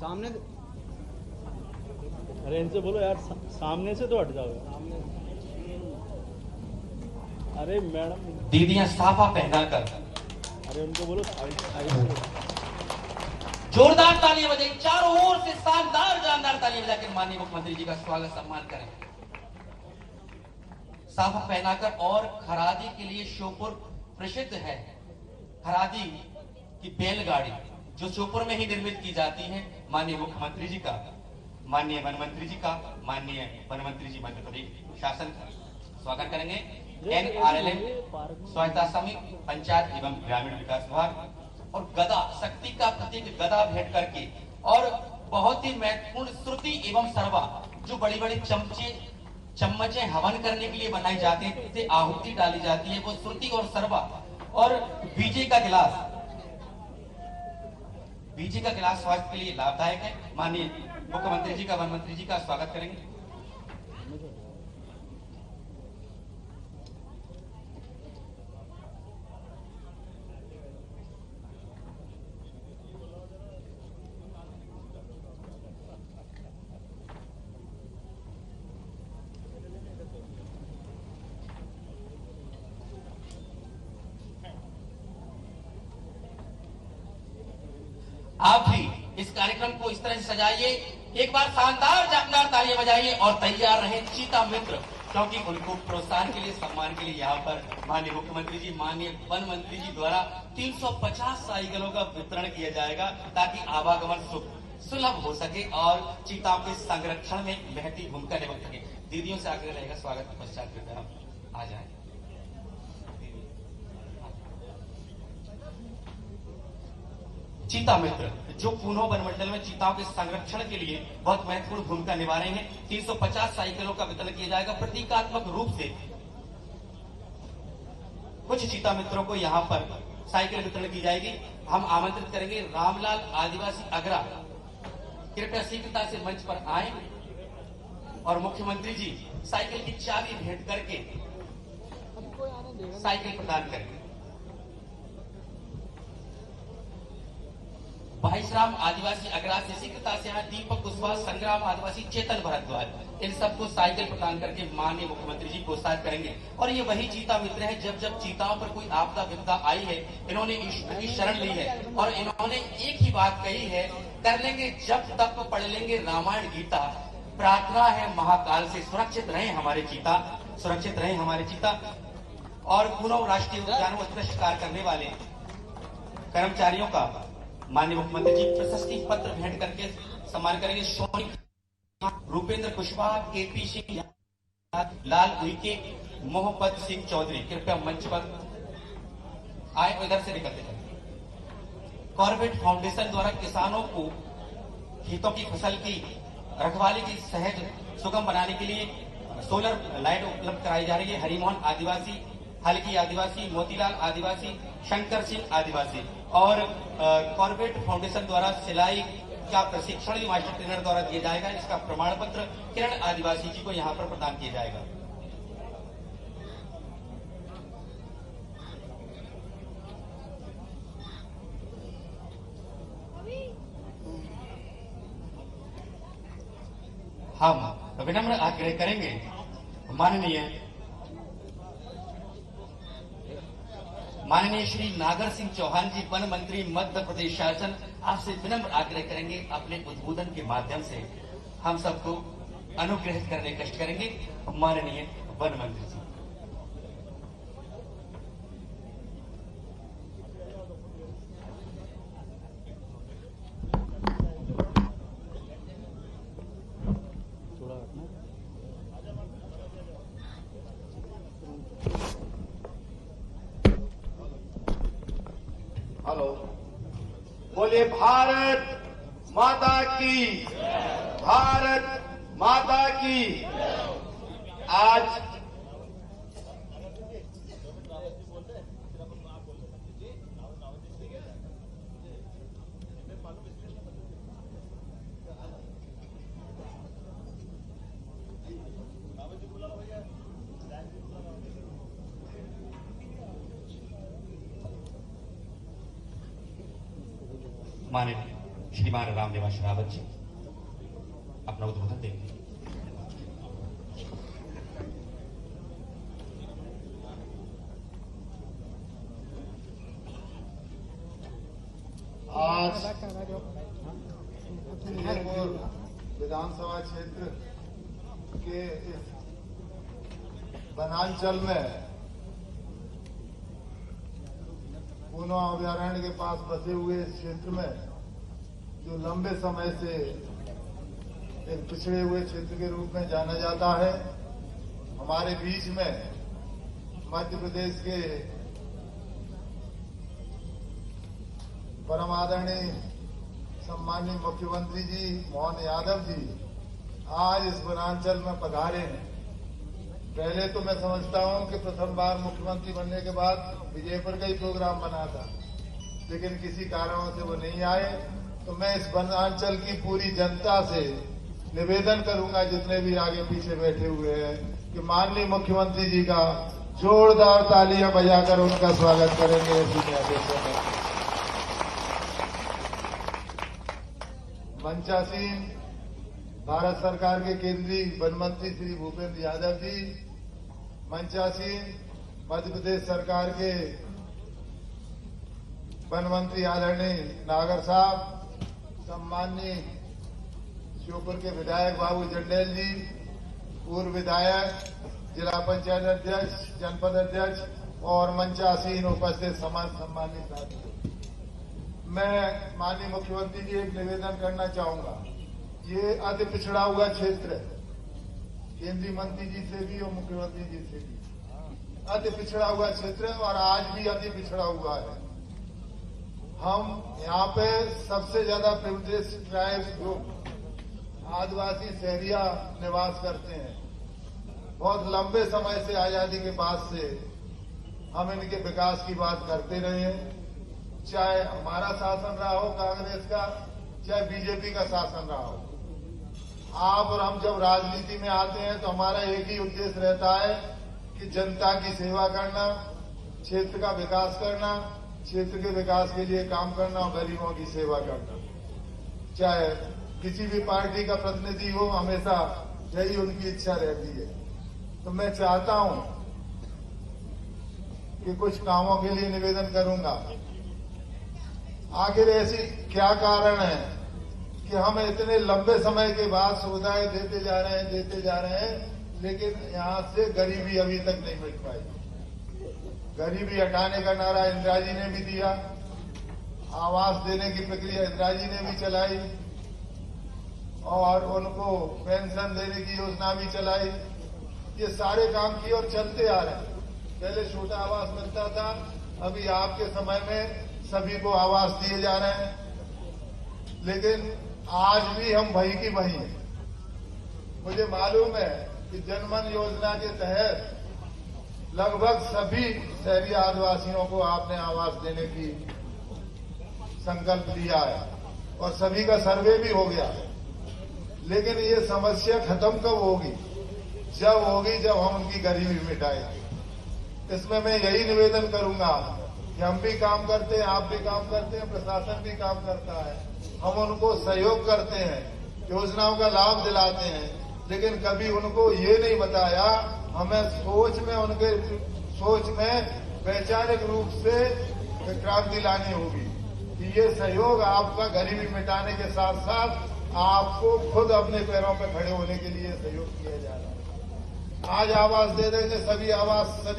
सामने। अरे इनसे बोलो यार, सामने से तो हट जाओ। अरे मैडम, दीदियां साफा पहनाकर, अरे उनको बोलो जोरदार तालियां बजाई, चारों ओर से शानदार जानदार तालियां बजाकर माननीय मुख्यमंत्री जी का स्वागत सम्मान करें। साफा पहनाकर। और खरादी के लिए श्योपुर प्रसिद्ध है। खरादी की बैलगाड़ी जो श्योपुर में ही निर्मित की जाती है, माननीय मुख्यमंत्री जी का, माननीय वन मंत्री जी का, माननीय वन मंत्री जी मध्य प्रदेश शासन का स्वागत करेंगे। NRLM स्वायत्ता समिति, पंचायत एवं ग्रामीण विकास विभाग और गदा, शक्ति का प्रतीक गदा भेंट करके, और बहुत ही महत्वपूर्ण श्रुति एवं सर्वा, जो बड़ी बड़ी चम्मचे हवन करने के लिए बनाई जाती है, जिससे आहुति डाली जाती है, वो श्रुति और सर्वा, और बीजे का गिलास, बीजे का गिलास स्वास्थ्य के लिए लाभदायक है। माननीय मुख्यमंत्री जी का, वन मंत्री जी का स्वागत करेंगे। आप भी इस कार्यक्रम को इस तरह से सजाइए, एक बार शानदार जानदार तालियां बजाइए और तैयार रहे चीता मित्र, क्योंकि उनको प्रोत्साहन के लिए, सम्मान के लिए यहाँ पर माननीय मुख्यमंत्री जी, माननीय वन मंत्री जी द्वारा 350 साइकिलों का वितरण किया जाएगा, ताकि आवागमन सुलभ हो सके और चीताओं के संरक्षण में महती भूमिका निभा सके। दीदियों से आग्रह रहेगा, स्वागत के पश्चात कृपया आप आ जाए। चीता मित्र जो पूनो वनमंडल में चीताओं के संरक्षण के लिए बहुत महत्वपूर्ण भूमिका निभा रहे हैं, 350 साइकिलों का वितरण किया जाएगा। प्रतीकात्मक रूप से कुछ चीता मित्रों को यहाँ पर साइकिल वितरण की जाएगी। हम आमंत्रित करेंगे रामलाल आदिवासी अगरा, कृपया शीघ्रता से मंच पर आए और मुख्यमंत्री जी साइकिल की चाबी भेंट करके साइकिल प्रदान करेंगे। भाईसराम आदिवासी अगरा से शीघ्रता से यहाँ दीपक कुशवाहा, संग्राम आदिवासी, चेतन भरद्वाज, इन सबको साइकिल प्रदान करके माननीय मुख्यमंत्री जी प्रोत्साहित करेंगे। और ये वही चीता मित्र है, जब जब चीताओं पर कोई आपदा विपदा आई है, इन्होंने ईश्वर की शरण ली है और इन्होंने एक ही बात कही है, कर लेंगे जब तक पढ़ लेंगे रामायण गीता। प्रार्थना है महाकाल से, सुरक्षित रहे हमारे चीता, सुरक्षित रहे हमारे चीता। और पुनः राष्ट्रीय उद्यान में उत्कृष्ट कार्य करने वाले कर्मचारियों का माननीय मुख्यमंत्री जी प्रशस्ति पत्र भेंट करके सम्मान करेंगे। सोनी, रूपेंद्र कुशवाहा, KP सिंह, लाल उइके, मोहम्मद सिंह चौधरी, कृपया मंच पर आए, इधर से निकलते हैं। कॉर्बेट फाउंडेशन द्वारा किसानों को खेतों की फसल की रखवाली की सहज सुगम बनाने के लिए सोलर लाइट उपलब्ध कराई जा रही है। हरिमोहन आदिवासी, हल्की आदिवासी, मोतीलाल आदिवासी, शंकर सिंह आदिवासी और कॉर्बेट फाउंडेशन द्वारा सिलाई का प्रशिक्षण भी मास्टर ट्रेनर द्वारा दिया जाएगा। इसका प्रमाण पत्र किरण आदिवासी जी को यहाँ पर प्रदान किया जाएगा। हम विनम्र आग्रह करेंगे माननीय श्री नागर सिंह चौहान जी, वन मंत्री मध्य प्रदेश शासन, आपसे विनम्र आग्रह करेंगे, अपने उद्बोधन के माध्यम से हम सबको अनुग्रहित करने का कष्ट करेंगे। माननीय वन मंत्री जी, हेलो, बोले भारत माता की, भारत माता की। आज माननीय श्रीमान रामनिवास रावत जी अपना उद्बोधन देंगे। आज फतेहपुर विधानसभा क्षेत्र के इस वनांचल में पूनो अभयारण्य के पास बसे हुए इस क्षेत्र में जो लंबे समय से एक पिछड़े हुए क्षेत्र के रूप में जाना जाता है, हमारे बीच में मध्य प्रदेश के परम आदरणीय सम्माननीय मुख्यमंत्री जी मोहन यादव जी आज इस वनांचल में पधारे हैं। पहले तो मैं समझता हूं कि प्रथम बार मुख्यमंत्री बनने के बाद विजयपुर का ही प्रोग्राम बना था, लेकिन किसी कारणों से वो नहीं आए। तो मैं इस वनांचल की पूरी जनता से निवेदन करूंगा, जितने भी आगे पीछे बैठे हुए हैं, कि माननीय मुख्यमंत्री जी का जोरदार तालियां बजाकर उनका स्वागत करेंगे। इसी के आदेशों में मंचासीन भारत सरकार के केंद्रीय वन मंत्री श्री भूपेंद्र यादव जी, मंचासीन मध्य प्रदेश सरकार के वन मंत्री आदरणीय नागर साहब, सम्माननीय श्योपुर के विधायक बाबू जंडेल जी, पूर्व विधायक, जिला पंचायत अध्यक्ष, जनपद अध्यक्ष और मंचासीन उपस्थित सम्मानित साथियों, मैं माननीय मुख्यमंत्री जी एक निवेदन करना चाहूंगा। ये अति पिछड़ा हुआ क्षेत्र है, केंद्रीय मंत्री जी से भी और मुख्यमंत्री जी से भी अति पिछड़ा हुआ क्षेत्र है और आज भी अति पिछड़ा हुआ है। हम यहाँ पे सबसे ज्यादा प्रिविलेज ट्राइब्स ग्रुप आदिवासी शहरिया निवास करते हैं। बहुत लंबे समय से आजादी के बाद से हम इनके विकास की बात करते रहे हैं, चाहे हमारा शासन रहा हो कांग्रेस का, चाहे बीजेपी का शासन रहा हो। आप और हम जब राजनीति में आते हैं तो हमारा एक ही उद्देश्य रहता है कि जनता की सेवा करना, क्षेत्र का विकास करना, क्षेत्र के विकास के लिए काम करना और गरीबों की सेवा करना। चाहे किसी भी पार्टी का प्रतिनिधि हो, हमेशा यही उनकी इच्छा रहती है। तो मैं चाहता हूं कि कुछ कामों के लिए निवेदन करूंगा। आखिर ऐसी क्या कारण है कि हम इतने लंबे समय के बाद सुविधाएं देते जा रहे हैं, लेकिन यहां से गरीबी अभी तक नहीं मिट पाई। गरीबी हटाने का नारा इंदिरा जी ने भी दिया, आवास देने की प्रक्रिया इंदिरा जी ने भी चलाई और उनको पेंशन देने की योजना भी चलाई। ये सारे काम किए और चलते आ रहे हैं। पहले छोटा आवास मिलता था, अभी आपके समय में सभी को आवास दिए जा रहे हैं, लेकिन आज भी हम वही की वही हैं। मुझे मालूम है कि जनमन योजना के तहत लगभग सभी शहरी आदिवासियों को आपने आवास देने की संकल्प लिया है और सभी का सर्वे भी हो गया है। लेकिन ये समस्या खत्म कब होगी? जब होगी जब हम उनकी गरीबी मिटाएंगे। इसमें मैं यही निवेदन करूंगा कि हम भी काम करते हैं, आप भी काम करते हैं, प्रशासन भी काम करता है, हम उनको सहयोग करते हैं, योजनाओं का लाभ दिलाते हैं, लेकिन कभी उनको ये नहीं बताया, हमें उनके सोच में वैचारिक रूप से क्रांति लानी होगी कि ये सहयोग आपका गरीबी मिटाने के साथ साथ आपको खुद अपने पैरों पर खड़े होने के लिए सहयोग किया जा रहा है। आज आवास दे देंगे, सभी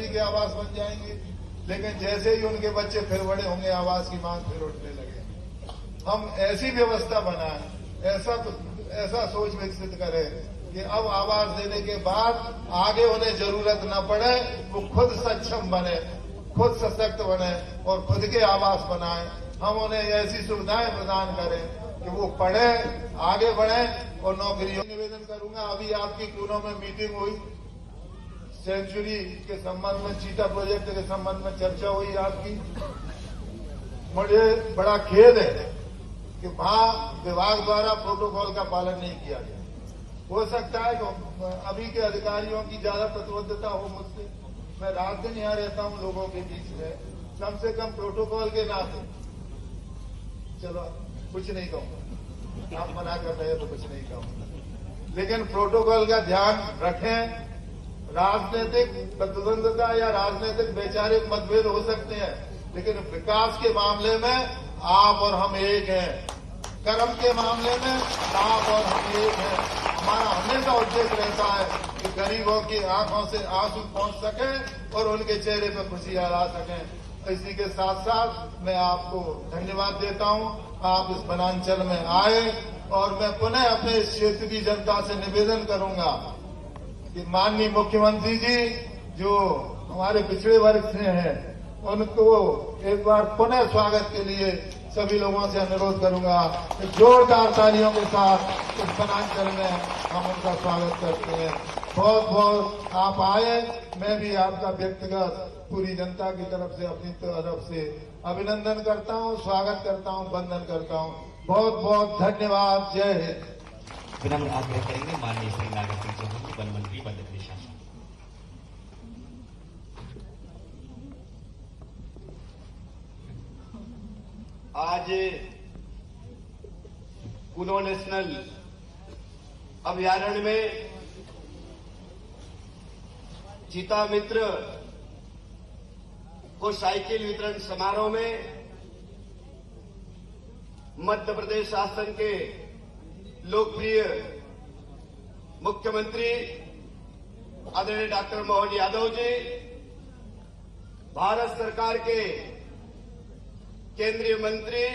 के आवास बन जाएंगे, लेकिन जैसे ही उनके बच्चे फिर बड़े होंगे, आवास की मांग फिर उठने लगे। हम ऐसी व्यवस्था बनाएं, ऐसा सोच विकसित करें कि अब आवास देने के बाद आगे उन्हें जरूरत न पड़े, वो खुद सक्षम बने, खुद सशक्त बने और खुद के आवास बनाएं। हम उन्हें ऐसी सुविधाएं प्रदान करें कि वो पढ़े, आगे बढ़े और नौकरियों। निवेदन करूंगा, अभी आपकी कूनो में मीटिंग हुई, सेंचुरी के संबंध में, चीता प्रोजेक्ट के संबंध में चर्चा हुई आपकी। मुझे बड़ा खेद है कि वहां विभाग द्वारा प्रोटोकॉल का पालन नहीं किया गया। हो सकता है कि अभी के अधिकारियों की ज्यादा प्रतिबद्धता हो मुझसे, मैं रात दिन यहाँ रहता हूँ लोगों के बीच में, कम से कम प्रोटोकॉल के नाते चलो कुछ नहीं कहूंगा। आप मना कर रहे हैं तो कुछ नहीं कहूंगा, लेकिन प्रोटोकॉल का ध्यान रखें। राजनीतिक प्रतिद्वंदता या राजनीतिक वैचारिक मतभेद हो सकते हैं, लेकिन विकास के मामले में आप और हम एक हैं। कर्म के मामले में आप और हम एक हैं। हमारा हमेशा उद्देश्य रहता है कि गरीबों की आंखों से आंसू पहुंच सके और उनके चेहरे पर खुशियां ला सकें। इसी के साथ साथ मैं आपको धन्यवाद देता हूं, आप इस वनांचल में आए, और मैं पुनः अपने इस क्षेत्र की जनता से निवेदन करूंगा कि माननीय मुख्यमंत्री जी जो हमारे पिछड़े वर्ग से हैं, उनको एक बार पुनः स्वागत के लिए सभी लोगों से अनुरोध करूंगा कि जोरदार तालियों के साथ इस वनांचल में हम उनका स्वागत करते हैं। बहुत बहुत आप आए, मैं भी आपका व्यक्तिगत पूरी जनता की तरफ से, अपनी तरफ से अभिनंदन करता हूं, स्वागत करता हूं, वंदन करता हूं। बहुत बहुत धन्यवाद। जय हिंद। विनम्र आग्रह करेंगे माननीय श्री नागर सिंह चौहान, वन मंत्री मध्य प्रदेश शासन। आज कूनो नेशनल अभयारण्य में चीता मित्र को साइकिल वितरण समारोह में मध्य प्रदेश शासन के लोकप्रिय मुख्यमंत्री आदरणीय डॉक्टर मोहन यादव जी, भारत सरकार के केंद्रीय मंत्री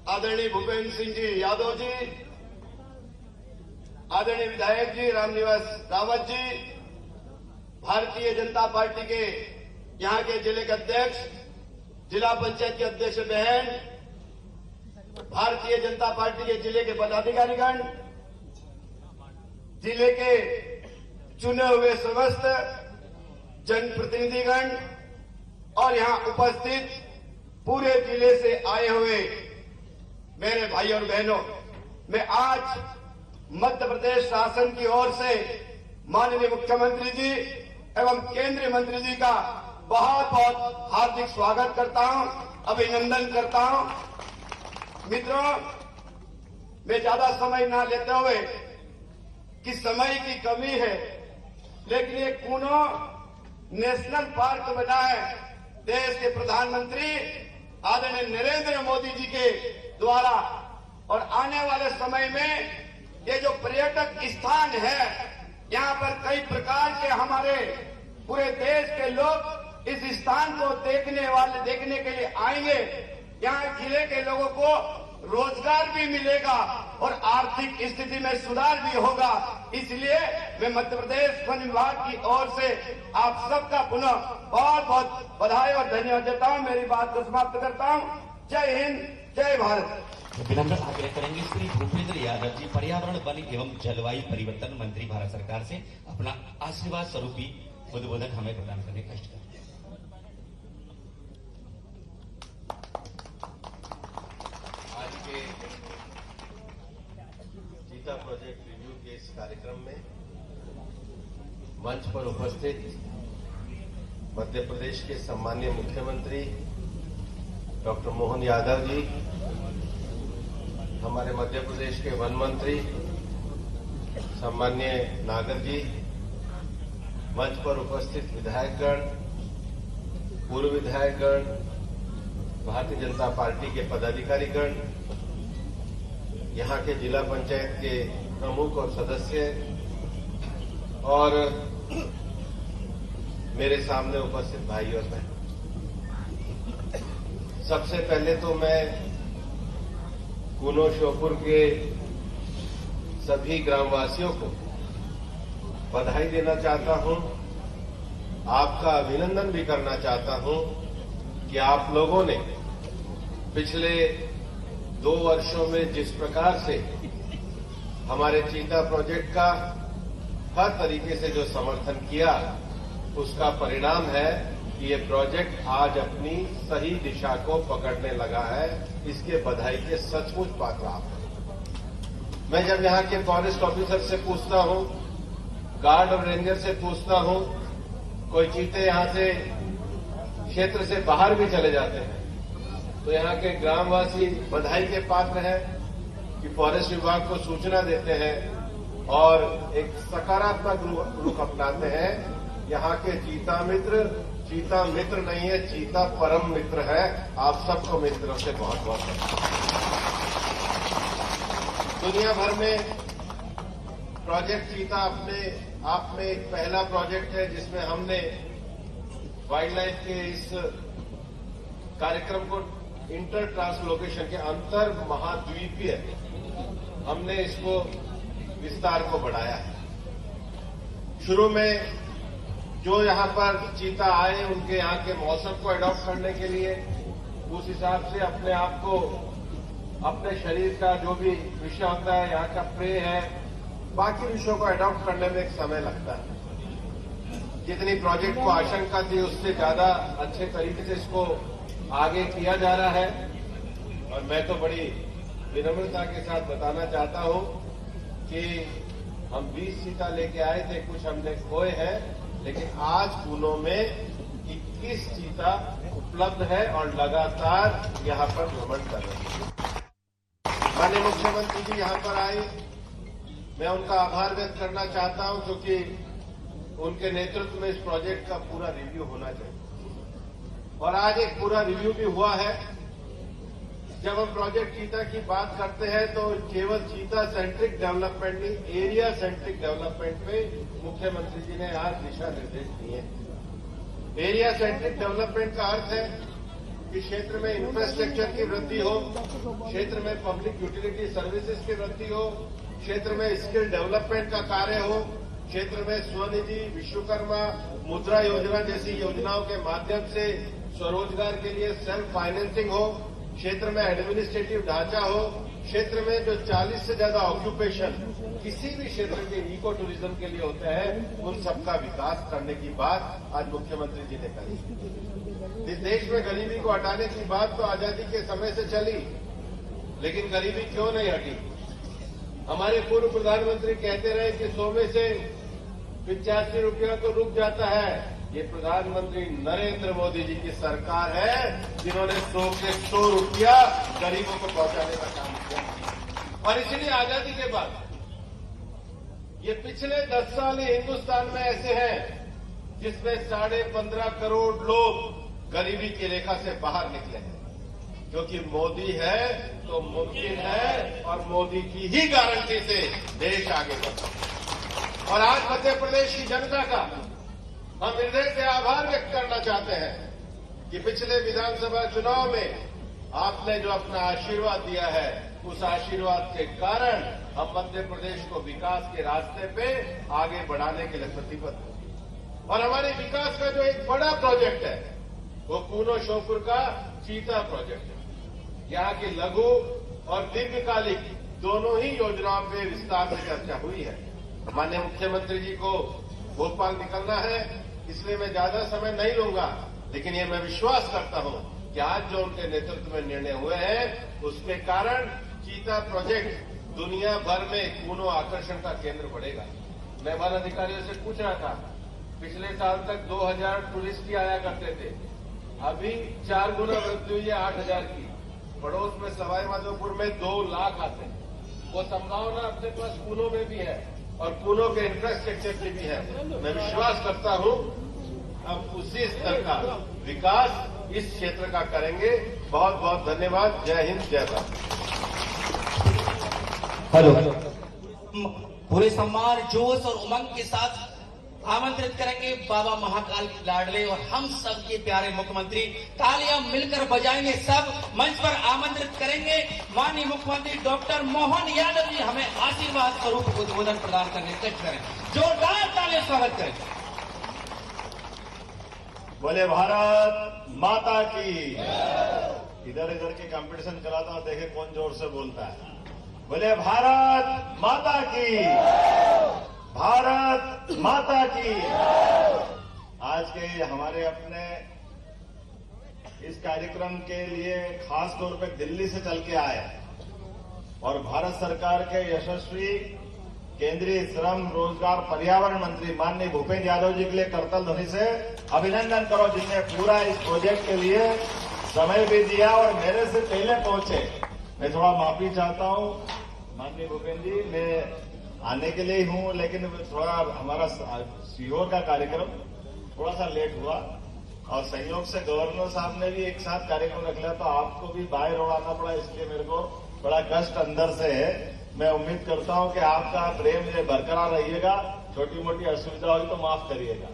आदरणीय भूपेंद्र सिंह जी यादव जी, आदरणीय विधायक जी रामनिवास रावत जी, भारतीय जनता पार्टी के यहां के जिले के अध्यक्ष, जिला पंचायत के अध्यक्ष बहन, भारतीय जनता पार्टी के जिले के पदाधिकारीगण, जिले के चुने हुए समस्त जनप्रतिनिधिगण और यहां उपस्थित पूरे जिले से आए हुए मेरे भाई और बहनों, मैं आज मध्य प्रदेश शासन की ओर से माननीय मुख्यमंत्री जी एवं केंद्रीय मंत्री जी का बहुत बहुत हार्दिक स्वागत करता हूं, अभिनंदन करता हूं। मित्रों, मैं ज्यादा समय ना लेते हुए कि समय की कमी है, लेकिन ये कूनो नेशनल पार्क बना है देश के प्रधानमंत्री आदरणीय नरेंद्र मोदी जी के द्वारा, और आने वाले समय में ये जो पर्यटक स्थान है, यहाँ पर कई प्रकार के हमारे पूरे देश के लोग इस स्थान को देखने के लिए आएंगे। यहाँ जिले के लोगों को रोजगार भी मिलेगा और आर्थिक स्थिति में सुधार भी होगा। इसलिए मैं मध्य प्रदेश वन विभाग की ओर से आप सबका पुनः बहुत बहुत बधाई और धन्यवाद देता हूं। मेरी बात को समाप्त करता हूं। जय हिंद, जय भारत। विनम्र आग्रह करेंगे श्री भूपेंद्र यादव जी, पर्यावरण वन एवं जलवायु परिवर्तन मंत्री भारत सरकार से अपना आशीर्वाद स्वरूपी उद्बोधन हमें प्रदान करने का कष्ट करें। आज के चीता प्रोजेक्ट रिव्यू के इस कार्यक्रम में मंच पर उपस्थित मध्य प्रदेश के सम्मानीय मुख्यमंत्री डॉक्टर मोहन यादव जी, हमारे मध्य प्रदेश के वन मंत्री सम्मान्य नागर जी, मंच पर उपस्थित विधायकगण, पूर्व विधायकगण, भारतीय जनता पार्टी के पदाधिकारीगण, यहां के जिला पंचायत के प्रमुख और सदस्य और मेरे सामने उपस्थित भाई और बहन, सबसे पहले तो मैं कूनो श्योपुर के सभी ग्रामवासियों को बधाई देना चाहता हूं, आपका अभिनंदन भी करना चाहता हूं कि आप लोगों ने पिछले 2 वर्षों में जिस प्रकार से हमारे चीता प्रोजेक्ट का हर तरीके से जो समर्थन किया, उसका परिणाम है कि ये प्रोजेक्ट आज अपनी सही दिशा को पकड़ने लगा है। इसके बधाई के सचमुच पात्र आप हैं। मैं जब यहां के फॉरेस्ट ऑफिसर से पूछता हूं, गार्ड और रेंजर से पूछता हूं, कोई चीते यहां से क्षेत्र से बाहर भी चले जाते हैं, तो यहाँ के ग्रामवासी बधाई के पात्र हैं कि फॉरेस्ट विभाग को सूचना देते हैं और एक सकारात्मक रुख अपनाते हैं। यहाँ के चीता मित्र नहीं है, चीता परम मित्र है। आप सबको मेरी तरफ से बहुत बहुत दुनिया भर में प्रोजेक्ट चीता अपने आप में एक पहला प्रोजेक्ट है जिसमें हमने वाइल्ड लाइफ के इस कार्यक्रम को इंटर ट्रांसलोकेशन के अंतर महाद्वीपीय हमने इसको विस्तार को बढ़ाया है। शुरू में जो यहाँ पर चीता आए उनके यहाँ के मौसम को अडॉप्ट करने के लिए उस हिसाब से अपने आप को, अपने शरीर का जो भी विषय होता है, यहाँ का प्रे है, बाकी विषयों को अडॉप्ट करने में एक समय लगता है। जितनी प्रोजेक्ट को आशंका थी उससे ज्यादा अच्छे तरीके से इसको आगे किया जा रहा है। और मैं तो बड़ी विनम्रता के साथ बताना चाहता हूं कि हम 20 चीता लेके आए थे, कुछ हमने खोए हैं, लेकिन आज पुणे में 21 चीता उपलब्ध है और लगातार यहां पर भ्रमण कर रहे हैं। माननीय मुख्यमंत्री जी यहां पर आए, मैं उनका आभार व्यक्त करना चाहता हूं क्योंकि उनके नेतृत्व में इस प्रोजेक्ट का पूरा रिव्यू होना चाहिए और आज एक पूरा रिव्यू भी हुआ है। जब हम प्रोजेक्ट चीता की बात करते हैं तो केवल चीता सेंट्रिक डेवलपमेंट नहीं, एरिया सेंट्रिक डेवलपमेंट पे मुख्यमंत्री जी ने आज दिशा निर्देश दिए। एरिया सेंट्रिक डेवलपमेंट का अर्थ है कि क्षेत्र में इंफ्रास्ट्रक्चर की वृद्धि हो, क्षेत्र में पब्लिक यूटिलिटी सर्विसेज की वृद्धि हो, क्षेत्र में स्किल डेवलपमेंट का कार्य हो, क्षेत्र में स्वनिधि, विश्वकर्मा, मुद्रा योजना जैसी योजनाओं के माध्यम से स्वरोजगार के लिए सेल्फ फाइनेंसिंग हो, क्षेत्र में एडमिनिस्ट्रेटिव ढांचा हो, क्षेत्र में जो 40 से ज्यादा ऑक्यूपेशन किसी भी क्षेत्र के इको टूरिज्म के लिए होते हैं, उन सबका विकास करने की बात आज मुख्यमंत्री जी ने कही। इस देश में गरीबी को हटाने की बात तो आजादी के समय से चली, लेकिन गरीबी क्यों नहीं हटी? हमारे पूर्व प्रधानमंत्री कहते रहे कि 100 में से 85 रुपया तो रुक जाता है। ये प्रधानमंत्री नरेंद्र मोदी जी की सरकार है जिन्होंने 100 के 100 रुपया गरीबों को पहुंचाने का काम किया। और इसलिए आजादी के बाद ये पिछले 10 साल हिंदुस्तान में ऐसे हैं जिसमें 15.5 करोड़ लोग गरीबी की रेखा से बाहर निकले हैं, क्योंकि मोदी है तो मुमकिन है और मोदी की ही गारंटी से देश आगे बढ़ता है। और आज मध्य प्रदेश की जनता का हम हृदय से आभार व्यक्त करना चाहते हैं कि पिछले विधानसभा चुनाव में आपने जो अपना आशीर्वाद दिया है, उस आशीर्वाद के कारण हम मध्य प्रदेश को विकास के रास्ते पे आगे बढ़ाने के लिए प्रतिबद्ध हैं। और हमारे विकास का जो एक बड़ा प्रोजेक्ट है वो कूनो श्योपुर का चीता प्रोजेक्ट है। यहाँ की लघु और दीर्घकालिक दोनों ही योजनाओं पे विस्तार से चर्चा हुई है। माननीय मुख्यमंत्री जी को भोपाल निकलना है, इसलिए मैं ज्यादा समय नहीं लूंगा, लेकिन ये मैं विश्वास करता हूं कि आज जो उनके नेतृत्व में निर्णय हुए हैं उसके कारण चीता प्रोजेक्ट दुनिया भर में कूनो आकर्षण का केंद्र बढ़ेगा। मैं वन अधिकारियों से पूछ रहा था, पिछले साल तक 2000 टूरिस्ट ही आया करते थे, अभी 4 गुना वृद्धि हुई है 8000 की। पड़ोस में सवाई माधोपुर में 2 लाख आते हैं। वो संभावना अपने पास कूनो में भी है और कूनो के इंफ्रास्ट्रक्चर की भी है। मैं विश्वास करता हूं हम उसी स्तर का विकास इस क्षेत्र का करेंगे। बहुत बहुत धन्यवाद। जय हिंद, जय भारत। हेलो, पूरे सम्मान, जोश और उमंग के साथ आमंत्रित करेंगे बाबा महाकाल लाडले और हम सब के प्यारे मुख्यमंत्री। तालियां मिलकर बजाएंगे सब। मंच पर आमंत्रित करेंगे माननीय मुख्यमंत्री डॉक्टर मोहन यादव जी, हमें आशीर्वाद स्वरूप उद्बोधन प्रदान करने कष्ट करें। जोरदार तालियां स्वागत करें। बोले भारत माता की। इधर इधर के कंपटीशन कराता हूं, देखे कौन जोर से बोलता है। बोले भारत माता की, भारत माता की। आज के हमारे अपने इस कार्यक्रम के लिए खास तौर पे दिल्ली से चल के आए और भारत सरकार के यशस्वी केंद्रीय श्रम रोजगार पर्यावरण मंत्री माननीय भूपेंद्र यादव जी के लिए करतल ध्वनि से अभिनंदन करो, जिनने पूरा इस प्रोजेक्ट के लिए समय भी दिया और मेरे से पहले पहुंचे। मैं थोड़ा माफी चाहता हूं माननीय भूपेंद्र जी, मैं आने के लिए ही हूं, लेकिन थोड़ा हमारा सीहोर का कार्यक्रम थोड़ा सा लेट हुआ और संयोग से गवर्नर साहब ने भी एक साथ कार्यक्रम रख लिया, तो आपको भी बाहर उड़ाना पड़ा, इसलिए मेरे को बड़ा कष्ट अंदर से है। मैं उम्मीद करता हूं कि आपका प्रेम ये बरकरार रहिएगा, छोटी मोटी असुविधा हुई तो माफ करिएगा,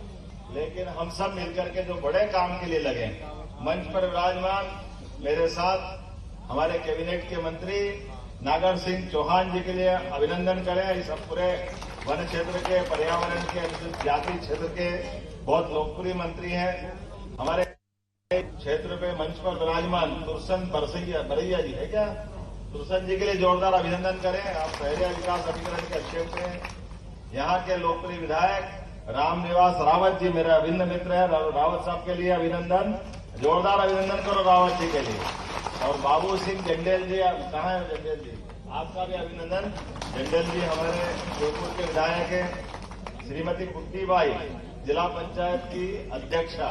लेकिन हम सब मिलकर के जो बड़े काम के लिए लगे, मंच पर विराजमान मेरे साथ हमारे कैबिनेट के मंत्री नागर सिंह चौहान जी के लिए अभिनंदन करें। इस पूरे वन क्षेत्र के, पर्यावरण के, अनुसूचित जाति क्षेत्र के बहुत लोकप्रिय मंत्री हैं। हमारे क्षेत्र पे मंच पर विराजमान तुरसन बरैया जी है क्या, तुरसन जी के लिए जोरदार अभिनंदन करें। आप शहरी विकास अभिकरण के अध्यक्ष हैं। यहाँ के लोकप्रिय विधायक रामनिवास रावत जी मेरे अभिन्न मित्र है, रावत साहब के लिए अभिनंदन, जोरदार अभिनंदन करो रावत जी के लिए। और बाबू सिंह जंडेल जी, कहाँ है जंडेल जी, आपका भी अभिनंदन। जंडेल जी हमारे जोधपुर के विधायक हैं। श्रीमती कुट्टी बाई जिला पंचायत की अध्यक्षा,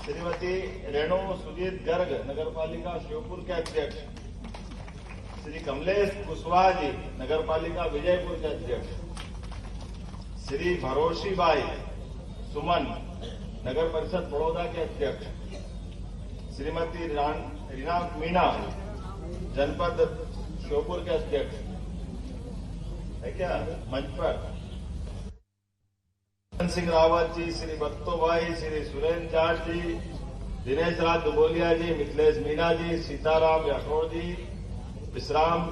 श्रीमती रेणु सुजीत गर्ग नगर पालिका श्योपुर के अध्यक्ष, श्री कमलेश कुशवाहा जी नगर पालिका विजयपुर के अध्यक्ष, श्री भरोशी बाई सुमन नगर परिषद बड़ौदा के अध्यक्ष, श्रीमती रीना मीना जनपद श्योपुर के अध्यक्ष है क्या मंच पर, सिंह रावत जी, श्री बत्तो भाई, श्री सुरेंद्र जाट जी, दिनेश राज दुबोलिया जी, मिथिलेश मीना जी, सीताराम राठौड़ जी, विश्राम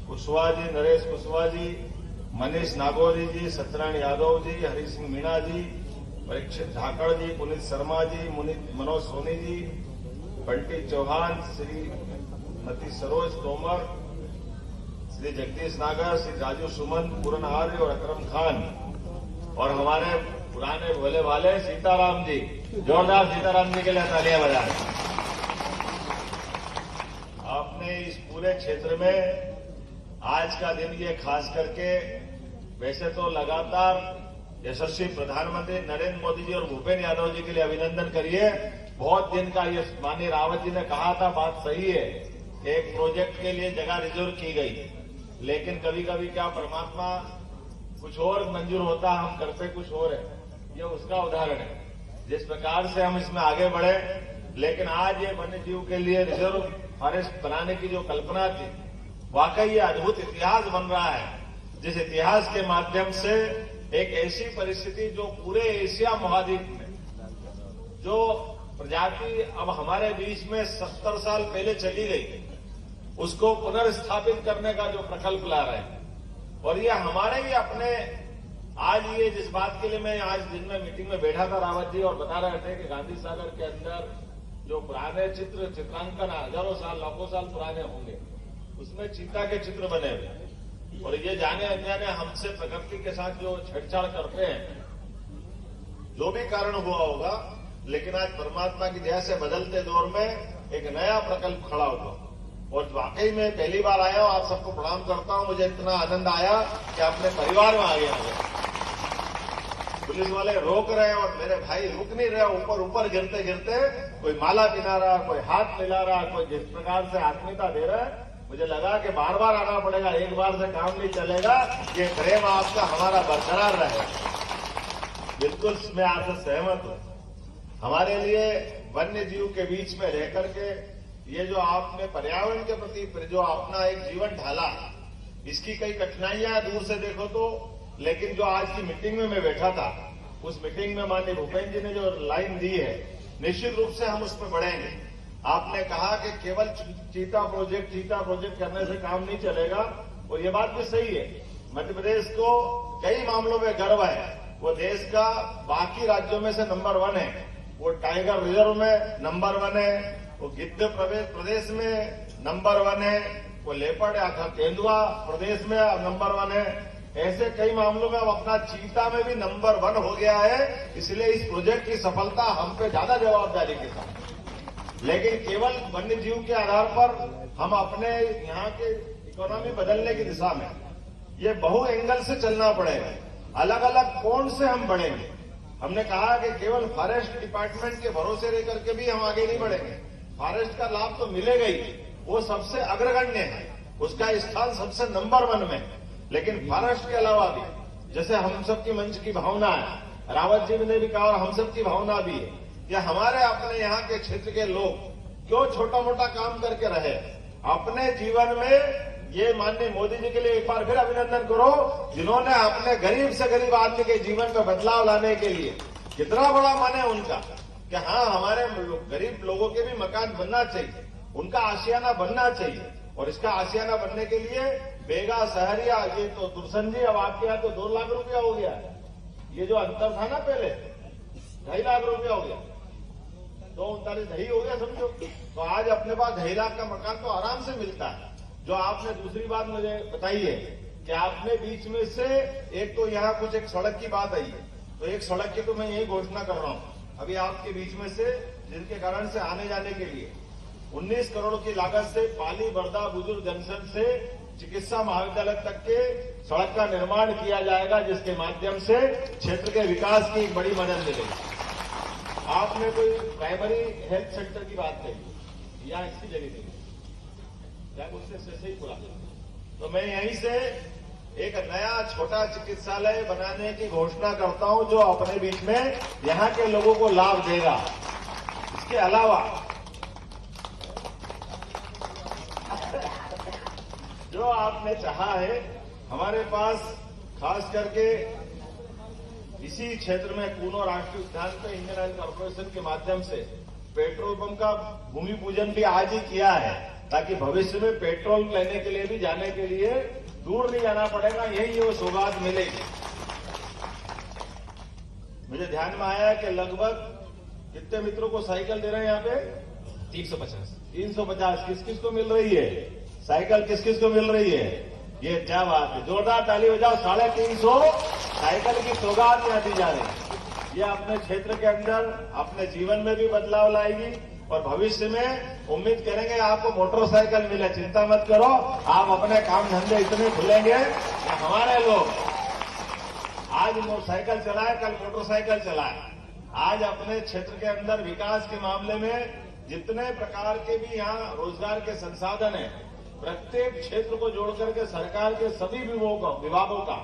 कुशवाहा जी, नरेश कुशवाहा जी, मनीष नागौरी जी, सत्यनारायण यादव जी, हरि सिंह मीणा जी, परीक्षित झाकड़ जी, पुनीत शर्मा जी, मनोज सोनी जी, बंटी चौहान, श्रीमती सरोज तोमर, श्री जगदीश नागर, श्री राजू सुमन, पूरन आर्य और अकरम खान, और हमारे पुराने भोले वाले सीताराम जी, जोरदार सीताराम जी के लिए तालियां बजाएं। आपने इस पूरे क्षेत्र में आज का दिन ये खास करके, वैसे तो लगातार यशस्वी प्रधानमंत्री नरेंद्र मोदी जी और भूपेन्द्र यादव जी के लिए अभिनंदन करिए। बहुत दिन का ये माननीय रावत जी ने कहा था, बात सही है, एक प्रोजेक्ट के लिए जगह रिजर्व की गई, लेकिन कभी कभी क्या परमात्मा कुछ और मंजूर होता, हम करते कुछ और है। ये उसका उदाहरण है जिस प्रकार से हम इसमें आगे बढ़े। लेकिन आज ये वन्य जीव के लिए रिजर्व फॉरेस्ट बनाने की जो कल्पना थी, वाकई ये अद्भुत इतिहास बन रहा है, जिस इतिहास के माध्यम से एक ऐसी परिस्थिति जो पूरे एशिया महाद्वीप में जो प्रजाति अब हमारे बीच में 70 साल पहले चली गई, उसको पुनर्स्थापित करने का जो प्रकल्प ला रहे हैं। और ये हमारे भी अपने, आज ये जिस बात के लिए मैं आज दिन में मीटिंग में बैठा था रावत जी, और बता रहे थे कि गांधी सागर के अंदर जो पुराने चित्रांकन हजारों साल लाखों साल पुराने होंगे, उसमें चीता के चित्र बने हुए, और ये जाने अनजाने हमसे प्रकृति के साथ जो छेड़छाड़ करते हैं, जो भी कारण हुआ होगा, लेकिन आज परमात्मा की दया से बदलते दौर में एक नया प्रकल्प खड़ा हुआ, और वाकई में पहली बार आया हूं। आप सबको प्रणाम करता हूं। मुझे इतना आनंद आया कि अपने परिवार में आ गया। पुलिस वाले रोक रहे हैं और मेरे भाई रुक नहीं रहे, ऊपर ऊपर गिरते गिरते कोई माला पिला रहा, कोई हाथ मिला रहा, कोई जिस प्रकार से आत्मीयता दे रहा है, मुझे लगा कि बार बार आना पड़ेगा, एक बार से काम नहीं चलेगा, ये प्रेम आपका हमारा बरकरार रहे। बिल्कुल मैं आपसे सहमत हूं। हमारे लिए वन्य जीव के बीच में रह करके ये जो आपने पर्यावरण के प्रति जो अपना एक जीवन ढाला, इसकी कई कठिनाइयां दूर से देखो तो, लेकिन जो आज की मीटिंग में मैं बैठा था, उस मीटिंग में माननीय भूपेन्द्र जी ने जो लाइन दी है, निश्चित रूप से हम उस पर बढ़ेंगे। आपने कहा कि केवल चीता प्रोजेक्ट करने से काम नहीं चलेगा, और ये बात भी सही है। मध्य प्रदेश को कई मामलों में गर्व है, वो देश का बाकी राज्यों में से नंबर 1 है। वो टाइगर रिजर्व में नंबर 1 है, वो गिद्ध प्रदेश में नंबर 1 है, वो लेपर्ड तेंदुआ प्रदेश में नंबर 1 है। ऐसे कई मामलों में अब अपना चीता में भी नंबर 1 हो गया है। इसलिए इस प्रोजेक्ट की सफलता हम पे ज्यादा जवाबदारी के साथ, लेकिन केवल वन्य जीव के आधार पर हम अपने यहाँ के इकोनॉमी बदलने की दिशा में ये बहु एंगल से चलना पड़ेगा। अलग अलग कोण से हम बढ़ेंगे। हमने कहा कि केवल फॉरेस्ट डिपार्टमेंट के भरोसे रह करके भी हम आगे नहीं बढ़ेंगे। फॉरेस्ट का लाभ तो मिलेगा ही, वो सबसे अग्रगण्य है, उसका स्थान सबसे नंबर 1 में। लेकिन फॉरेस्ट के अलावा भी, जैसे हम सबकी मंच की भावना है, रावत जी ने भी कहा और हम सब की भावना भी है कि हमारे अपने यहाँ के क्षेत्र के लोग क्यों छोटा मोटा काम करके रहे, अपने जीवन में ये माननीय मोदी जी के लिए एक बार फिर अभिनंदन करो, जिन्होंने अपने गरीब से गरीब आदमी के जीवन में बदलाव लाने के लिए कितना बड़ा मन है उनका कि हाँ हमारे गरीब लोगों के भी मकान बनना चाहिए, उनका आशियाना बनना चाहिए। और इसका आशियाना बनने के लिए बेगा सहरिया, ये तो दुर्सन जी अब आपके यहाँ तो 2 लाख रुपया हो गया। ये जो अंतर था ना पहले 2.5 लाख रुपया हो गया, 239 हो गया समझो। तो आज अपने पास 2.5 लाख का मकान तो आराम से मिलता है। जो आपने दूसरी बात मुझे बताई है कि आपने बीच में से एक तो यहाँ कुछ एक सड़क की बात आई है, तो एक सड़क की तो मैं यही घोषणा कर रहा हूँ अभी आपके बीच में से, जिनके कारण से आने जाने के लिए 19 करोड़ की लागत से पाली बर्दा बुजुर्ग जंक्शन से चिकित्सा महाविद्यालय तक के सड़क का निर्माण किया जाएगा, जिसके माध्यम से क्षेत्र के विकास की एक बड़ी मदद मिलेगी। आपने कोई प्राइमरी हेल्थ सेंटर की बात कही या इसकी जगह नहीं, क्या उससे सही बोला। तो मैं यहीं से एक नया छोटा चिकित्सालय बनाने की घोषणा करता हूं, जो अपने बीच में यहां के लोगों को लाभ देगा। इसके अलावा जो आपने चाहा है, हमारे पास खास करके इसी क्षेत्र में कूनो राष्ट्रीय उद्यान पे इंडियन ऑयल कॉर्पोरेशन के माध्यम से पेट्रोल पंप का भूमि पूजन भी आज ही किया है, ताकि भविष्य में पेट्रोल लेने के लिए भी जाने के लिए दूर नहीं जाना पड़ेगा, यही वो सौगात मिलेगी। मुझे ध्यान में आया कि लगभग कितने मित्रों को साइकिल दे रहे हैं यहाँ पे 350 किस किस को मिल रही है साइकिल, किस किस को मिल रही है, ये क्या बात है, जोरदार ताली बजाओ। 350 साइकिल की सौगात यहाँ दी जा रही है। ये अपने क्षेत्र के अंदर अपने जीवन में भी बदलाव लाएगी और भविष्य में उम्मीद करेंगे आपको मोटरसाइकिल मिले। चिंता मत करो, आप अपने काम धंधे इतने खुलेंगे कि हमारे लोग आज मोटरसाइकिल चलाए, कल मोटरसाइकिल चलाए। आज अपने क्षेत्र के अंदर विकास के मामले में जितने प्रकार के भी यहाँ रोजगार के संसाधन है, प्रत्येक क्षेत्र को जोड़ करके सरकार के सभी विभागों का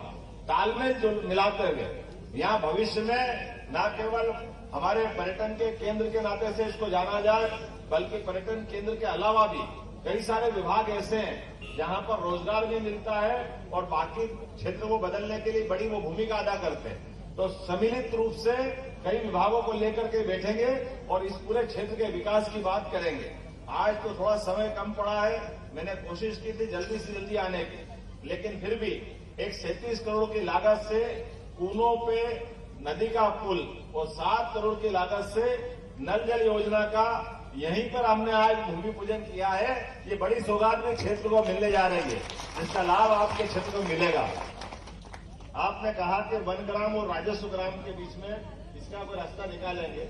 तालमेल मिलाते हुए यहाँ भविष्य में न केवल हमारे पर्यटन के केंद्र के नाते से इसको जाना जाए, बल्कि पर्यटन केंद्र के अलावा भी कई सारे विभाग ऐसे हैं जहां पर रोजगार भी मिलता है और बाकी क्षेत्र को बदलने के लिए बड़ी वो भूमिका अदा करते हैं। तो सम्मिलित रूप से कई विभागों को लेकर के बैठेंगे और इस पूरे क्षेत्र के विकास की बात करेंगे। आज तो थोड़ा समय कम पड़ा है, मैंने कोशिश की थी जल्दी से जल्दी आने की, लेकिन फिर भी एक 37 करोड़ की लागत से कूनों पे नदी का पुल और 7 करोड़ की लागत से नल जल योजना का यहीं पर हमने आज भूमि पूजन किया है। ये बड़ी सौगात भी क्षेत्र को मिलने जा रही है, जिसका लाभ आपके क्षेत्र को मिलेगा। आपने कहा कि वन ग्राम और राजस्व ग्राम के बीच में इसका कोई रास्ता निकालेंगे।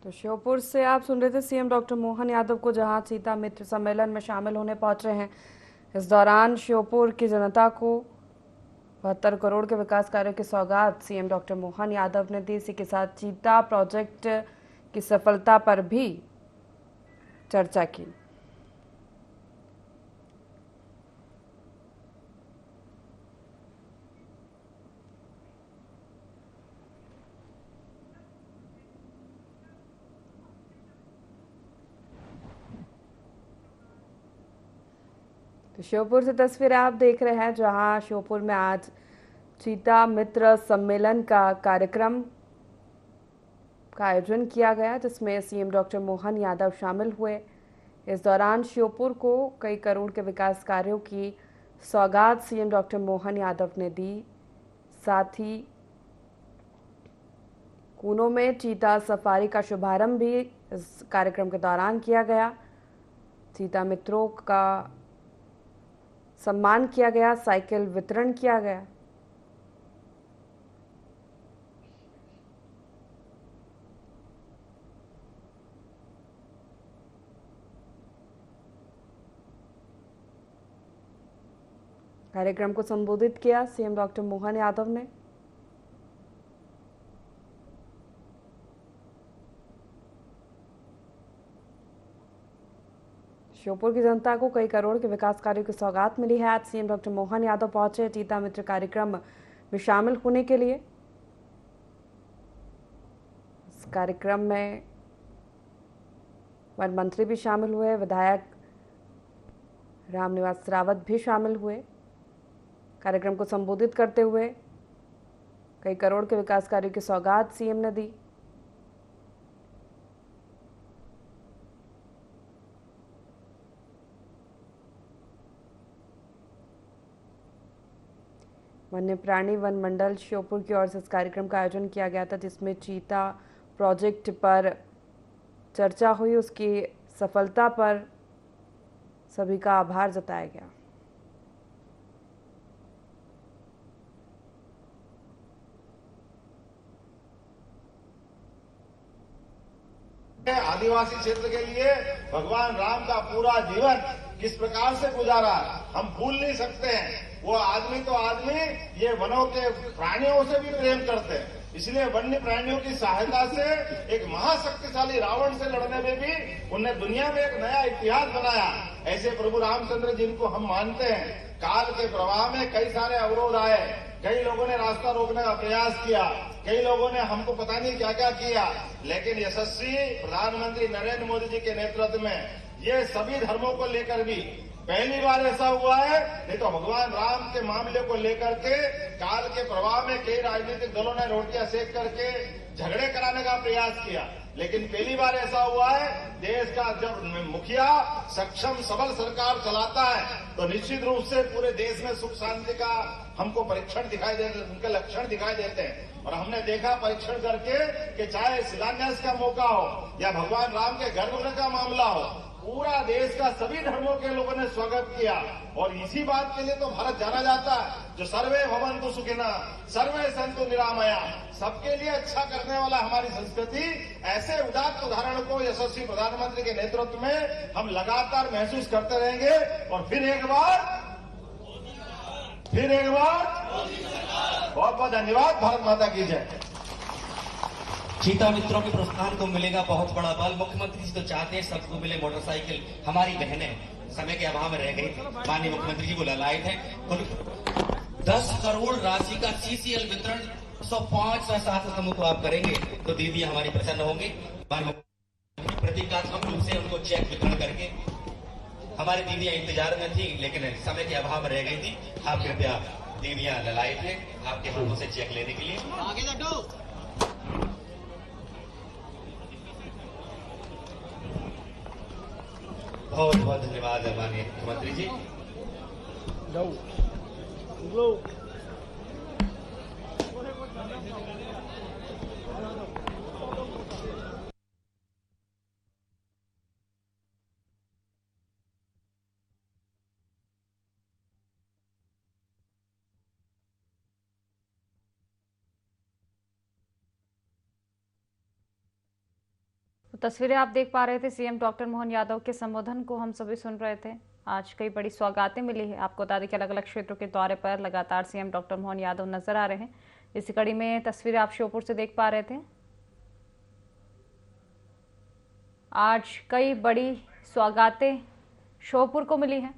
तो श्योपुर से आप सुन रहे थे सीएम डॉक्टर मोहन यादव को, जहां चीता मित्र सम्मेलन में शामिल होने पहुंचे हैं। इस दौरान श्योपुर की जनता को 72 करोड़ के विकास कार्यों की सौगात सीएम डॉक्टर मोहन यादव ने दी। इसी के साथ चीता प्रोजेक्ट की सफलता पर भी चर्चा की। तो श्योपुर से तस्वीरें आप देख रहे हैं, जहां श्योपुर में आज चीता मित्र सम्मेलन का कार्यक्रम का आयोजन किया गया, जिसमें सीएम डॉक्टर मोहन यादव शामिल हुए। इस दौरान श्योपुर को कई करोड़ के विकास कार्यों की सौगात सीएम डॉक्टर मोहन यादव ने दी। साथ ही कूनों में चीता सफारी का शुभारंभ भी इस कार्यक्रम के दौरान किया गया। चीता मित्रों का सम्मान किया गया, साइकिल वितरण किया गया। कार्यक्रम को संबोधित किया सीएम डॉक्टर मोहन यादव ने। श्योपुर की जनता को कई करोड़ के विकास कार्यों की सौगात मिली है। आज सीएम डॉक्टर मोहन यादव पहुंचे चीता मित्र कार्यक्रम में शामिल होने के लिए। इस कार्यक्रम में वन मंत्री भी शामिल हुए, विधायक रामनिवास रावत भी शामिल हुए। कार्यक्रम को संबोधित करते हुए कई करोड़ के विकास कार्यों की सौगात सीएम ने दी। वन्य प्राणी वन मंडल श्योपुर की ओर से इस कार्यक्रम का आयोजन किया गया था, जिसमें चीता प्रोजेक्ट पर चर्चा हुई। उसकी सफलता पर सभी का आभार जताया गया। आदिवासी क्षेत्र के लिए भगवान राम का पूरा जीवन किस प्रकार से गुजारा हम भूल नहीं सकते हैं। वो आदमी तो आदमी ये वनों के प्राणियों से भी प्रेम करते हैं, इसलिए वन्य प्राणियों की सहायता से एक महाशक्तिशाली रावण से लड़ने में भी उन्हें दुनिया में एक नया इतिहास बनाया। ऐसे प्रभु रामचंद्र जिनको हम मानते हैं, काल के प्रवाह में कई सारे अवरोध आए, कई लोगों ने रास्ता रोकने का प्रयास किया, कई लोगों ने हमको पता नहीं क्या क्या किया, लेकिन यशस्वी प्रधानमंत्री नरेंद्र मोदी जी के नेतृत्व में ये सभी धर्मों को लेकर भी पहली बार ऐसा हुआ है। नहीं तो भगवान राम के मामले को लेकर के काल के प्रवाह में कई राजनीतिक दलों ने रोटियां सेक करके झगड़े कराने का प्रयास किया, लेकिन पहली बार ऐसा हुआ है। देश का जब मुखिया सक्षम सबल सरकार चलाता है तो निश्चित रूप से पूरे देश में सुख शांति का हमको परीक्षण दिखाई देते, उनके लक्षण दिखाई देते हैं। और हमने देखा परीक्षण करके कि चाहे शिलान्यास का मौका हो या भगवान राम के गर्भ का मामला हो, पूरा देश का सभी धर्मों के लोगों ने स्वागत किया। और इसी बात के लिए तो भारत जाना जाता है, जो सर्वे भवन्तु सुखिनः सर्वे सन्तु निरामया, सबके लिए अच्छा करने वाला हमारी संस्कृति। ऐसे उदात्त उदाहरण को यशस्वी प्रधानमंत्री के नेतृत्व में हम लगातार महसूस करते रहेंगे। और फिर एक बार बहुत बहुत धन्यवाद। भारत माता की जय। चीता मित्रों के प्रस्थान को मिलेगा बहुत बड़ा बल। मुख्यमंत्री जी तो चाहते हैं सबको मिले मोटरसाइकिल। हमारी बहनें समय के अभाव में रह गई, माननीय मुख्यमंत्री जी को लाए थे। 10 करोड़ राशि का सीसीएल वितरण 105 समूह को आप करेंगे तो दीदी हमारी प्रसन्न होंगी। प्रतीकात्मक रूप से उनको चेक वितरण करके हमारी दीदियां इंतजार में थी, लेकिन समय के अभाव में रह गई थी। आप कृपया दीदियां ललाए थे आपके हाथों से चेक लेने के लिए। बहुत बहुत धन्यवाद माननीय मुख्यमंत्री जी। तस्वीरें आप देख पा रहे थे सीएम डॉक्टर मोहन यादव के संबोधन को हम सभी सुन रहे थे। आज कई बड़ी सौगातें मिली है। आपको बता दें कि अलग अलग क्षेत्रों के दौरे पर लगातार सीएम डॉक्टर मोहन यादव नजर आ रहे हैं। इसी कड़ी में तस्वीरें आप श्योपुर से देख पा रहे थे। आज कई बड़ी सौगातें श्योपुर को मिली हैं।